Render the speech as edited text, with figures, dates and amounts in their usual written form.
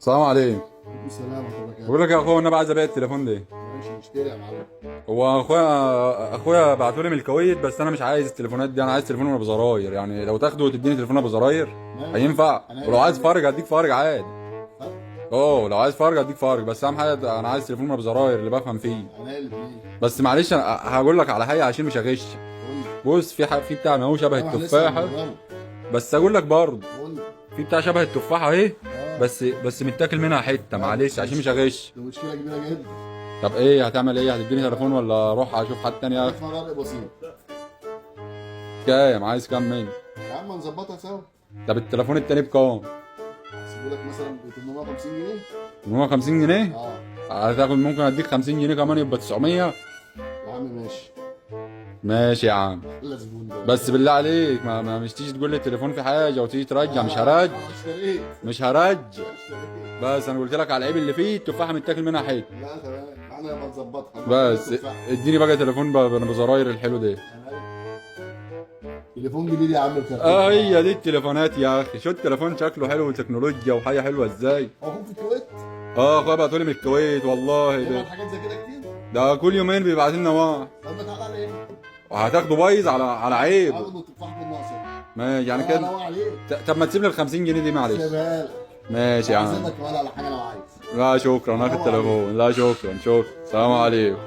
السلام عليكم. السلام ورحمة الله وبركاته. بقول لك يا اخويا انا عايز ابيع التليفون ده. ماشي نشتري يا معلم. هو اخويا بعته لي من الكويت، بس انا مش عايز التليفونات دي، انا عايز تليفون ابو زراير، يعني لو تاخده وتديني تليفون ابو زراير ماشي. هينفع. أنا ولو عايز عايز- فرج هديك فرج عادي. فرق. لو عايز فرج هديك فرج، بس اهم حاجه انا عايز تليفون ابو زراير اللي بفهم فيه. انا الاثنين. بس معلش انا هقول لك على حاجه عشان مش هغش. بص في بتاع ما هو شبه التفاحه، بس اقول لك برضه في بتاع شبه التفاحه اهي، بس متاكل منها حته، معلش عشان مش هغش. دي مشكلة كبيرة جدا. طب ايه هتعمل ايه؟ هتديني تليفون ولا اروح اشوف حد تاني؟ اسمع فرق بسيط. كام عايز كام مني؟ يا عم نظبطها سوا. طب التليفون التاني بكام؟ هسيبه لك مثلا ب 850 جنيه. 850 جنيه؟ اه هتاخد ممكن اديك 50 جنيه كمان يبقى 900. يا عم ماشي. ماشي يا عم، لا زبون ده. بس بالله عليك مش تيجي تقول لي التليفون في حاجه وتيجي ترجع، مش هرج. اشتريت. مش هرج. اشتريت. بس انا قلت لك على العيب اللي فيه، التفاحه متاكل منها حته. لا تمام انا بنظبطها. بس اديني بقى تليفون بزراير الحلو ده. تليفون جديد يا عم بكام؟ هي دي التليفونات يا اخي، شو التليفون شكله حلو وتكنولوجيا وحاجه حلوه ازاي. هو في الكويت؟ اخويا بعتولي من الكويت والله بيعمل ده. حاجات زي كده كتير؟ ده كل يومين بيبعت لنا واحد. طب ما تعالى على ايه؟ وهتاخده بايظ على عيب. هاخده تفاح بالناصر. ماشي يعني كده كده. روق عليك. طب ما تسيب لي ال 50 جنيه دي معلش. سيبها لك. ماشي يا عم. هعزمك كمان على حاجه لو عايز. لا شكرا، هاخد التليفون. لا شكرا. سلام عليكم.